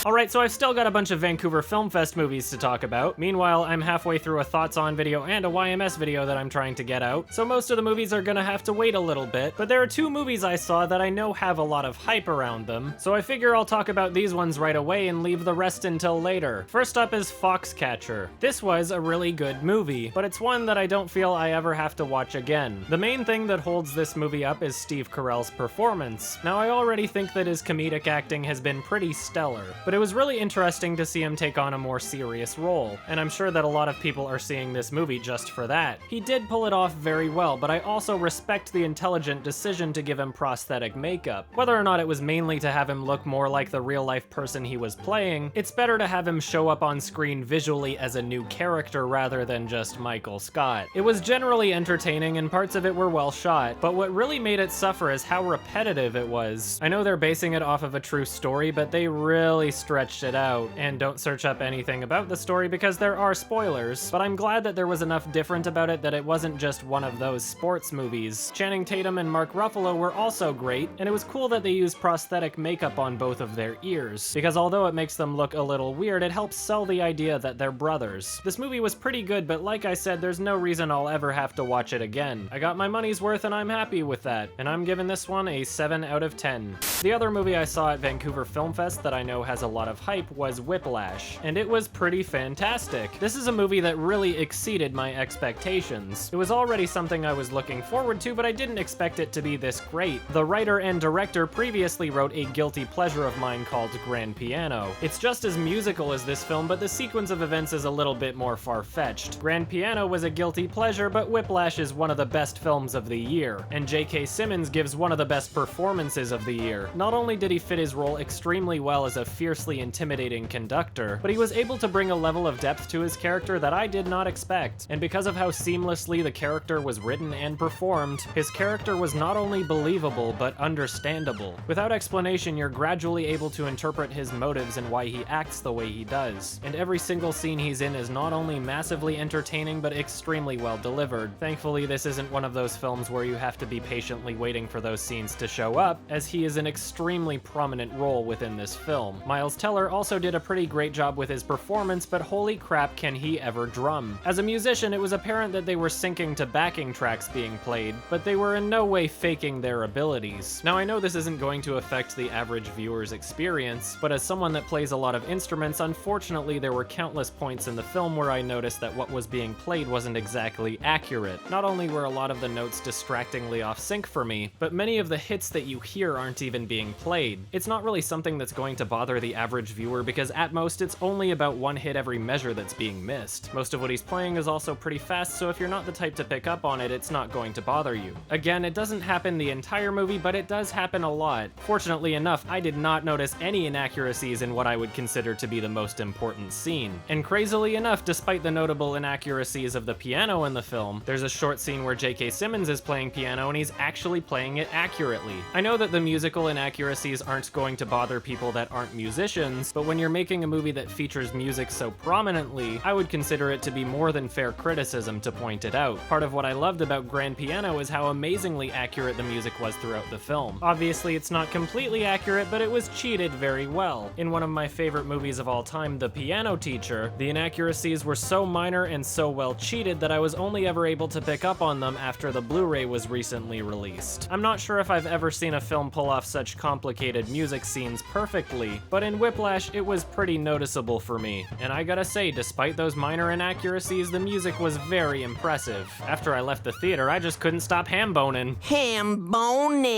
Alright, so I've still got a bunch of Vancouver Film Fest movies to talk about. Meanwhile, I'm halfway through a Thoughts On video and a YMS video that I'm trying to get out, so most of the movies are gonna have to wait a little bit, but there are two movies I saw that I know have a lot of hype around them, so I figure I'll talk about these ones right away and leave the rest until later. First up is Foxcatcher. This was a really good movie, but it's one that I don't feel I ever have to watch again. The main thing that holds this movie up is Steve Carell's performance. Now, I already think that his comedic acting has been pretty stellar, but it was really interesting to see him take on a more serious role, and I'm sure that a lot of people are seeing this movie just for that. He did pull it off very well, but I also respect the intelligent decision to give him prosthetic makeup. Whether or not it was mainly to have him look more like the real-life person he was playing, it's better to have him show up on screen visually as a new character rather than just Michael Scott. It was generally entertaining and parts of it were well shot, but what really made it suffer is how repetitive it was. I know they're basing it off of a true story, but they really stretched it out. And don't search up anything about the story because there are spoilers, but I'm glad that there was enough different about it that it wasn't just one of those sports movies. Channing Tatum and Mark Ruffalo were also great, and it was cool that they used prosthetic makeup on both of their ears, because although it makes them look a little weird, it helps sell the idea that they're brothers. This movie was pretty good, but like I said, there's no reason I'll ever have to watch it again. I got my money's worth and I'm happy with that, and I'm giving this one a 7 out of 10. The other movie I saw at Vancouver Film Fest that I know has a lot of hype was Whiplash, and it was pretty fantastic. This is a movie that really exceeded my expectations. It was already something I was looking forward to, but I didn't expect it to be this great. The writer and director previously wrote a guilty pleasure of mine called Grand Piano. It's just as musical as this film, but the sequence of events is a little bit more far-fetched. Grand Piano was a guilty pleasure, but Whiplash is one of the best films of the year, and J.K. Simmons gives one of the best performances of the year. Not only did he fit his role extremely well as a fiercely intimidating conductor, but he was able to bring a level of depth to his character that I did not expect. And because of how seamlessly the character was written and performed, his character was not only believable, but understandable. Without explanation, you're gradually able to interpret his motives and why he acts the way he does. And every single scene he's in is not only massively entertaining, but extremely well delivered. Thankfully, this isn't one of those films where you have to be patiently waiting for those scenes to show up, as he is an extremely prominent role within this film. Miles Teller also did a pretty great job with his performance, but holy crap can he ever drum. As a musician, it was apparent that they were syncing to backing tracks being played, but they were in no way faking their abilities. Now, I know this isn't going to affect the average viewer's experience, but as someone that plays a lot of instruments, unfortunately there were countless points in the film where I noticed that what was being played wasn't exactly accurate. Not only were a lot of the notes distractingly off sync for me, but many of the hits that you hear aren't even being played. It's not really something that's going to bother the average viewer because at most it's only about one hit every measure that's being missed. Most of what he's playing is also pretty fast, so if you're not the type to pick up on it, it's not going to bother you. Again, it doesn't happen the entire movie, but it does happen a lot. Fortunately enough, I did not notice any inaccuracies in what I would consider to be the most important scene. And crazily enough, despite the notable inaccuracies of the piano in the film, there's a short scene where J.K. Simmons is playing piano and he's actually playing it accurately. I know that the musical inaccuracies aren't going to bother people that aren't musicians, but when you're making a movie that features music so prominently, I would consider it to be more than fair criticism to point it out. Part of what I loved about Grand Piano is how amazingly accurate the music was throughout the film. Obviously, it's not completely accurate, but it was cheated very well. In one of my favorite movies of all time, The Piano Teacher, the inaccuracies were so minor and so well cheated that I was only ever able to pick up on them after the Blu-ray was recently released. I'm not sure if I've ever seen a film pull off such complicated music scenes perfectly, but in Whiplash, it was pretty noticeable for me. And I gotta say, despite those minor inaccuracies, the music was very impressive. After I left the theater, I just couldn't stop ham-boning. Ham-boning.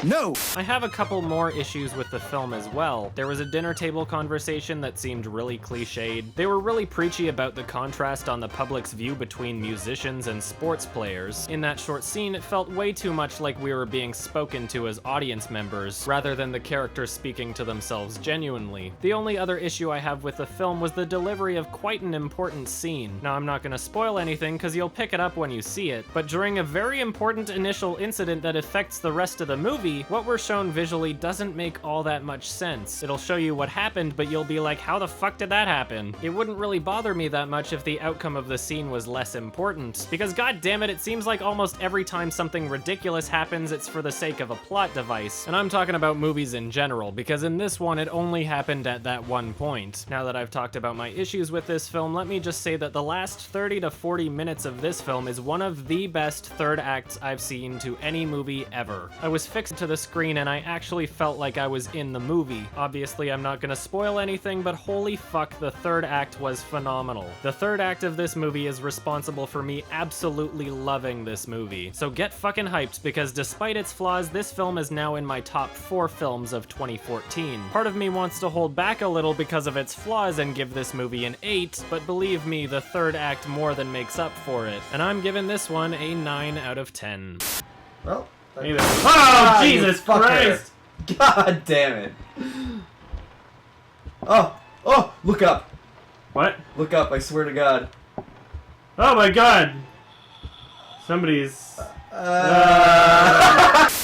No! I have a couple more issues with the film as well. There was a dinner table conversation that seemed really cliched. They were really preachy about the contrast on the public's view between musicians and sports players. In that short scene, it felt way too much like we were being spoken to as audience members, rather than the characters speaking to themselves genuinely. The only other issue I have with the film was the delivery of quite an important scene. Now, I'm not gonna spoil anything because you'll pick it up when you see it, but during a very important initial incident that affects the rest of the movie, movie, what we're shown visually doesn't make all that much sense. It'll show you what happened, but you'll be like, how the fuck did that happen? It wouldn't really bother me that much if the outcome of the scene was less important, because god damn it seems like almost every time something ridiculous happens, it's for the sake of a plot device. And I'm talking about movies in general, because in this one, it only happened at that one point. Now that I've talked about my issues with this film, let me just say that the last 30 to 40 minutes of this film is one of the best third acts I've seen to any movie ever. I was fixed to the screen and I actually felt like I was in the movie. Obviously, I'm not gonna spoil anything, but holy fuck, the third act was phenomenal. The third act of this movie is responsible for me absolutely loving this movie. So get fucking hyped, because despite its flaws, this film is now in my top 4 films of 2014. Part of me wants to hold back a little because of its flaws and give this movie an 8, but believe me, the third act more than makes up for it. And I'm giving this one a 9 out of 10. Well, oh, Jesus Christ! God damn it. Oh, look up. What? Look up, I swear to God. Oh my god! Somebody's...